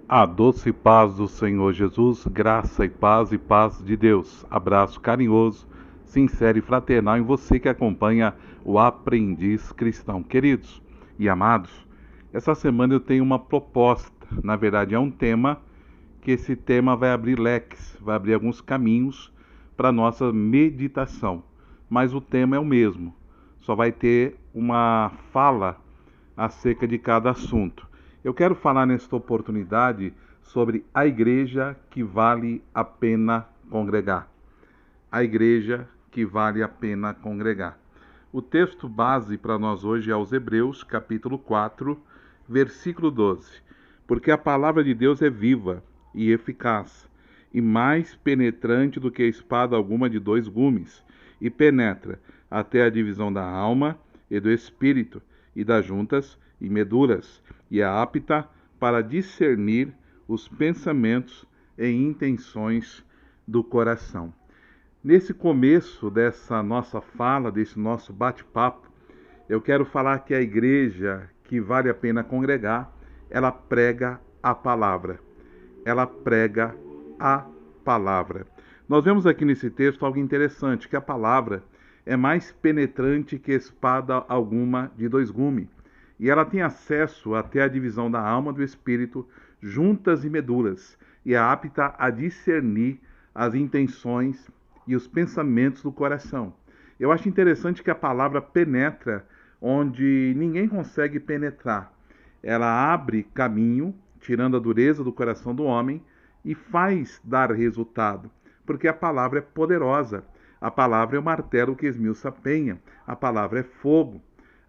A doce paz do Senhor Jesus, graça e paz de Deus. Abraço carinhoso, sincero e fraternal em você que acompanha o Aprendiz Cristão. Queridos e amados, essa semana eu tenho uma proposta, na verdade é um tema, que esse tema vai abrir leques, vai abrir alguns caminhos para a nossa meditação. Mas o tema é o mesmo, só vai ter uma fala acerca de cada assunto. Eu quero falar nesta oportunidade sobre a igreja que vale a pena congregar. A igreja que vale a pena congregar. O texto base para nós hoje é os Hebreus, capítulo 4, versículo 12. Porque a palavra de Deus é viva e eficaz, e mais penetrante do que espada alguma de dois gumes, e penetra até a divisão da alma e do espírito, e das juntas e medulas, e é apta para discernir os pensamentos e intenções do coração. Nesse começo dessa nossa fala, desse nosso bate-papo, eu quero falar que a igreja que vale a pena congregar, ela prega a palavra. Ela prega a palavra. Nós vemos aqui nesse texto algo interessante, que a palavra é mais penetrante que espada alguma de dois gumes. E ela tem acesso até a divisão da alma e do espírito, juntas e medulas, e é apta a discernir as intenções e os pensamentos do coração. Eu acho interessante que a palavra penetra onde ninguém consegue penetrar. Ela abre caminho, tirando a dureza do coração do homem, e faz dar resultado, porque a palavra é poderosa. A palavra é o martelo que esmiuça a penha. A palavra é fogo.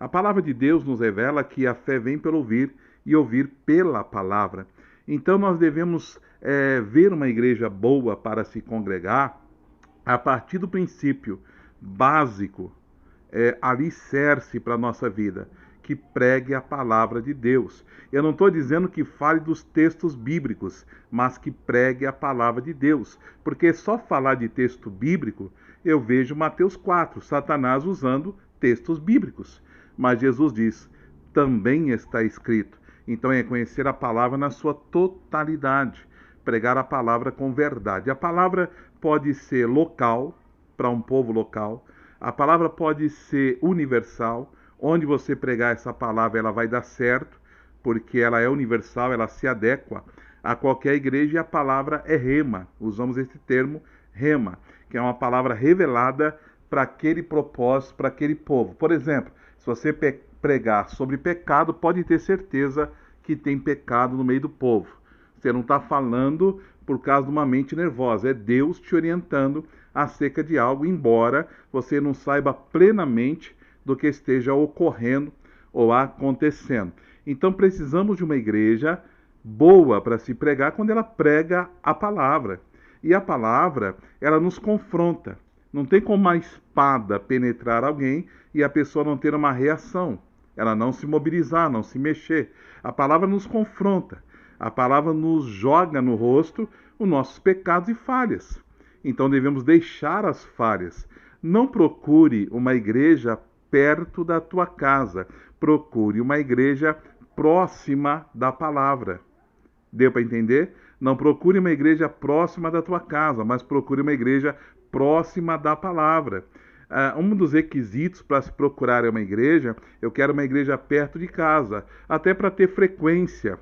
A palavra de Deus nos revela que a fé vem pelo ouvir e ouvir pela palavra. Então nós devemos ver uma igreja boa para se congregar a partir do princípio básico, alicerce para a nossa vida, que pregue a palavra de Deus. Eu não estou dizendo que fale dos textos bíblicos, mas que pregue a palavra de Deus. Porque só falar de texto bíblico, eu vejo Mateus 4, Satanás usando textos bíblicos. Mas Jesus diz, também está escrito. Então é conhecer a palavra na sua totalidade, pregar a palavra com verdade. A palavra pode ser local, para um povo local. A palavra pode ser universal. Onde você pregar essa palavra, ela vai dar certo, porque ela é universal, ela se adequa a qualquer igreja, e a palavra é rema. Usamos esse termo, rema, que é uma palavra revelada para aquele propósito, para aquele povo. Por exemplo, se você pregar sobre pecado, pode ter certeza que tem pecado no meio do povo. Você não está falando por causa de uma mente nervosa, é Deus te orientando acerca de algo, embora você não saiba plenamente do que esteja ocorrendo ou acontecendo. Então precisamos de uma igreja boa para se pregar quando ela prega a palavra. E a palavra, ela nos confronta. Não tem como uma espada penetrar alguém e a pessoa não ter uma reação. Ela não se mobilizar, não se mexer. A palavra nos confronta. A palavra nos joga no rosto os nossos pecados e falhas. Então devemos deixar as falhas. Não procure uma igreja perto da tua casa. Procure uma igreja próxima da palavra. Deu para entender? Não procure uma igreja próxima da tua casa, mas procure uma igreja próxima da palavra. Um dos requisitos para se procurar uma igreja, eu quero uma igreja perto de casa, até para ter frequência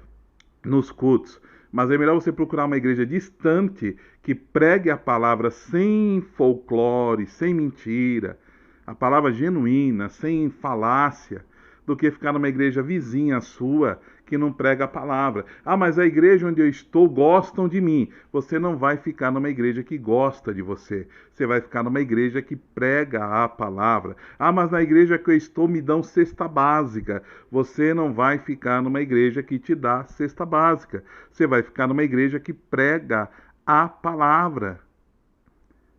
nos cultos. Mas é melhor você procurar uma igreja distante, que pregue a palavra sem folclore, sem mentira, a palavra genuína, sem falácia, do que ficar numa igreja vizinha sua que não prega a palavra. Ah, mas a igreja onde eu estou gostam de mim. Você não vai ficar numa igreja que gosta de você. Você vai ficar numa igreja que prega a palavra. Ah, mas na igreja que eu estou me dão cesta básica. Você não vai ficar numa igreja que te dá cesta básica. Você vai ficar numa igreja que prega a palavra.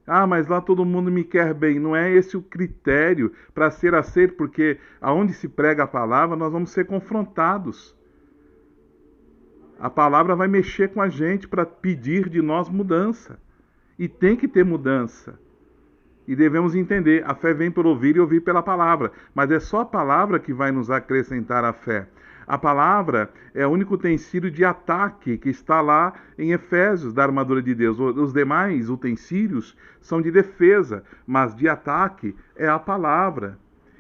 Ah, mas lá todo mundo me quer bem. Não é esse o critério para ser aceito, porque aonde se prega a palavra, nós vamos ser confrontados. A palavra vai mexer com a gente para pedir de nós mudança. E tem que ter mudança. E devemos entender, a fé vem por ouvir e ouvir pela palavra. Mas é só a palavra que vai nos acrescentar a fé. A palavra é o único utensílio de ataque que está lá em Efésios, da armadura de Deus. Os demais utensílios são de defesa, mas de ataque é a palavra.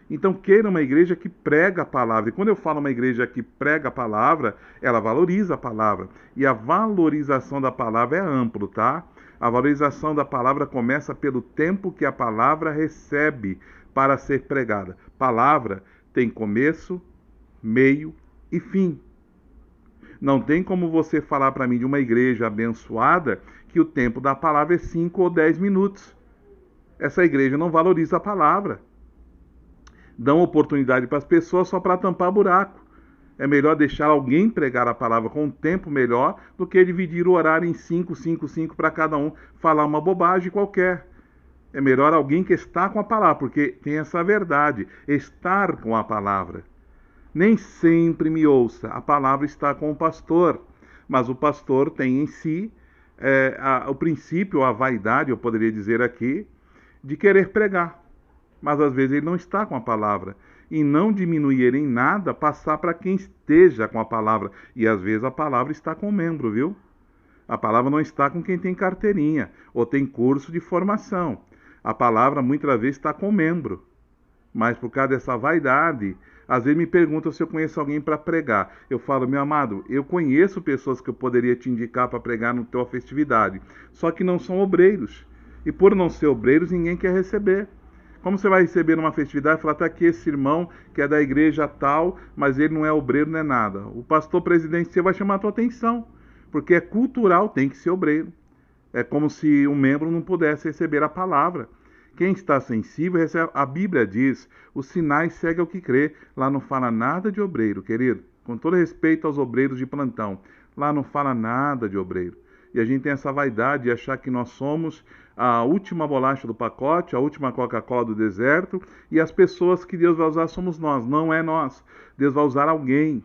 Então, queira uma igreja que prega a palavra. E quando eu falo uma igreja que prega a palavra, ela valoriza a palavra. E a valorização da palavra é amplo, tá? A valorização da palavra começa pelo tempo que a palavra recebe para ser pregada. Palavra tem começo, meio e fim. Não tem como você falar para mim de uma igreja abençoada que o tempo da palavra é 5 ou 10 minutos. Essa igreja não valoriza a palavra. Dão oportunidade para as pessoas só para tampar buraco. É melhor deixar alguém pregar a palavra com um tempo melhor do que dividir o horário em 5 para cada um falar uma bobagem qualquer. É melhor alguém que está com a palavra, porque tem essa verdade, estar com a palavra. Nem sempre me ouça, a palavra está com o pastor, mas o pastor tem em si o princípio, a vaidade, eu poderia dizer aqui, de querer pregar. Mas às vezes ele não está com a palavra. E não diminuir em nada, passar para quem esteja com a palavra. E às vezes a palavra está com o membro, viu? A palavra não está com quem tem carteirinha ou tem curso de formação. A palavra muitas vezes está com o membro. Mas por causa dessa vaidade, às vezes me perguntam se eu conheço alguém para pregar. Eu falo, meu amado, eu conheço pessoas que eu poderia te indicar para pregar na tua festividade. Só que não são obreiros. E por não ser obreiros, ninguém quer receber. Como você vai receber numa festividade e falar, está aqui esse irmão que é da igreja tal, mas ele não é obreiro, não é nada. O pastor presidente você vai chamar a tua atenção, porque é cultural, tem que ser obreiro. É como se um membro não pudesse receber a palavra. Quem está sensível recebe. A Bíblia diz, os sinais seguem ao que crê. Lá não fala nada de obreiro, querido. Com todo respeito aos obreiros de plantão, lá não fala nada de obreiro. E a gente tem essa vaidade de achar que nós somos a última bolacha do pacote, a última Coca-Cola do deserto, e as pessoas que Deus vai usar somos nós, não é nós. Deus vai usar alguém.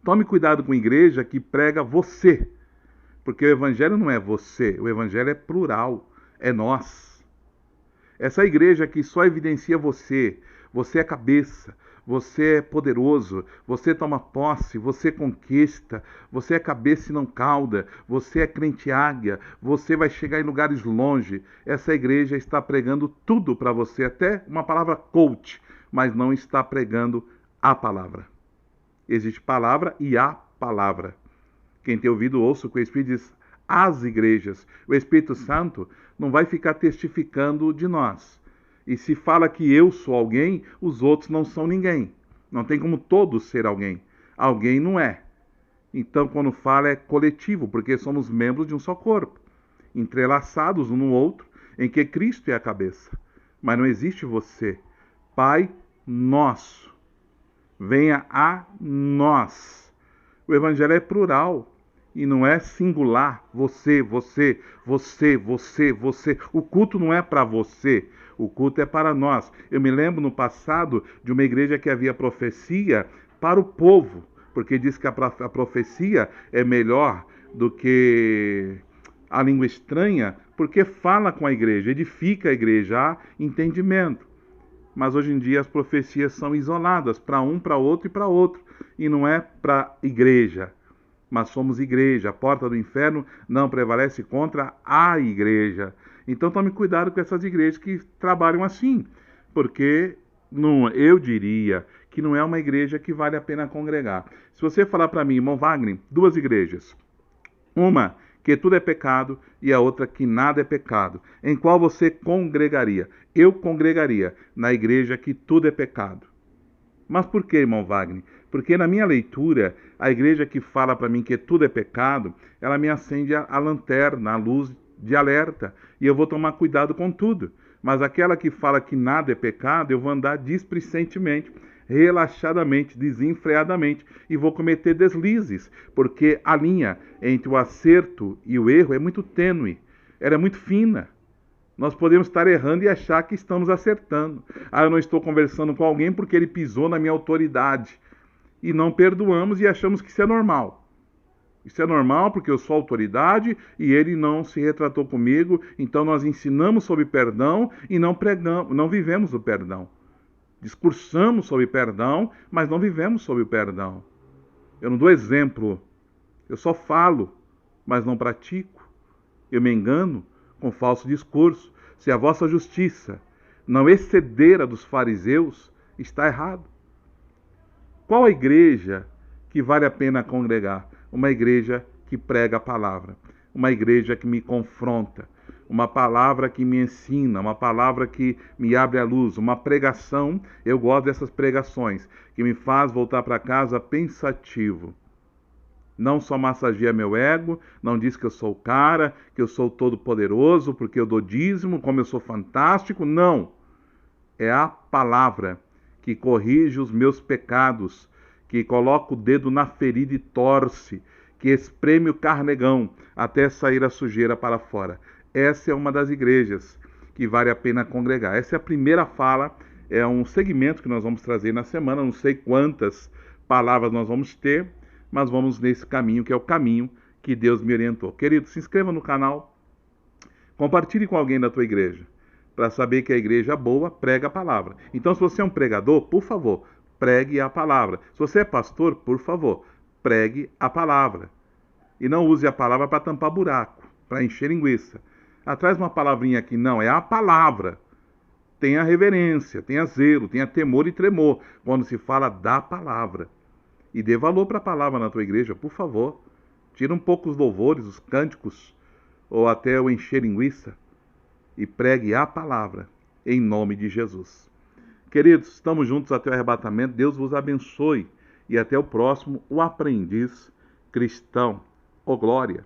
Tome cuidado com a igreja que prega você, porque o evangelho não é você, o evangelho é plural, é nós. Essa igreja que só evidencia você, você é cabeça, você é poderoso, você toma posse, você conquista, você é cabeça e não cauda, você é crente águia, você vai chegar em lugares longe. Essa igreja está pregando tudo para você, até uma palavra coach, mas não está pregando a palavra. Existe palavra e a palavra. Quem tem ouvido, ouça o que o Espírito diz às igrejas. O Espírito Santo não vai ficar testificando de nós. E se fala que eu sou alguém, os outros não são ninguém. Não tem como todos ser alguém. Alguém não é. Então, quando fala, é coletivo, porque somos membros de um só corpo, entrelaçados um no outro, em que Cristo é a cabeça. Mas não existe você. Pai nosso. Venha a nós. O evangelho é plural. E não é singular. Você, você, você, você, você. O culto não é para você. O culto é para nós. Eu me lembro no passado de uma igreja que havia profecia para o povo, porque diz que a profecia é melhor do que a língua estranha, porque fala com a igreja, edifica a igreja, há entendimento. Mas hoje em dia as profecias são isoladas, para um, para outro e para outro. E não é para a igreja, mas somos igreja. A porta do inferno não prevalece contra a igreja. Então tome cuidado com essas igrejas que trabalham assim, porque eu diria que não é uma igreja que vale a pena congregar. Se você falar para mim, irmão Wagner, duas igrejas, uma que tudo é pecado e a outra que nada é pecado, em qual você congregaria? Eu congregaria na igreja que tudo é pecado. Mas por que, irmão Wagner? Porque na minha leitura, a igreja que fala para mim que tudo é pecado, ela me acende a lanterna, a luz de alerta, e eu vou tomar cuidado com tudo. Mas aquela que fala que nada é pecado, eu vou andar displicentemente, relaxadamente, desenfreadamente, e vou cometer deslizes, porque a linha entre o acerto e o erro é muito tênue, ela é muito fina. Nós podemos estar errando e achar que estamos acertando. Eu não estou conversando com alguém porque ele pisou na minha autoridade. E não perdoamos e achamos que isso é normal. Isso é normal porque eu sou autoridade e ele não se retratou comigo. Então nós ensinamos sobre perdão e não pregamos, não vivemos o perdão. Discursamos sobre perdão, mas não vivemos sobre o perdão. Eu não dou exemplo, eu só falo, mas não pratico. Eu me engano com falso discurso. Se a vossa justiça não exceder a dos fariseus, está errado. Qual a igreja que vale a pena congregar? Uma igreja que prega a palavra, uma igreja que me confronta, uma palavra que me ensina, uma palavra que me abre a luz, uma pregação. Eu gosto dessas pregações, que me faz voltar para casa pensativo. Não só massageia meu ego, não diz que eu sou o cara, que eu sou todo poderoso, porque eu dou dízimo, como eu sou fantástico. Não. É a palavra que corrige os meus pecados, que coloca o dedo na ferida e torce, que espreme o carnegão até sair a sujeira para fora. Essa é uma das igrejas que vale a pena congregar. Essa é a primeira fala, é um segmento que nós vamos trazer na semana. Não sei quantas palavras nós vamos ter, mas vamos nesse caminho, que é o caminho que Deus me orientou. Querido, se inscreva no canal, compartilhe com alguém da tua igreja, para saber que a igreja boa prega a palavra. Então, se você é um pregador, por favor, pregue a palavra. Se você é pastor, por favor, pregue a palavra. E não use a palavra para tampar buraco, para encher linguiça. Traz uma palavrinha aqui, não, é a palavra. Tenha reverência, tenha zelo, tenha temor e tremor quando se fala da palavra. E dê valor para a palavra na tua igreja, por favor. Tira um pouco os louvores, os cânticos, ou até o encher linguiça, e pregue a palavra, em nome de Jesus. Queridos, estamos juntos até o arrebatamento. Deus vos abençoe. E até o próximo, o Aprendiz Cristão. Ô glória!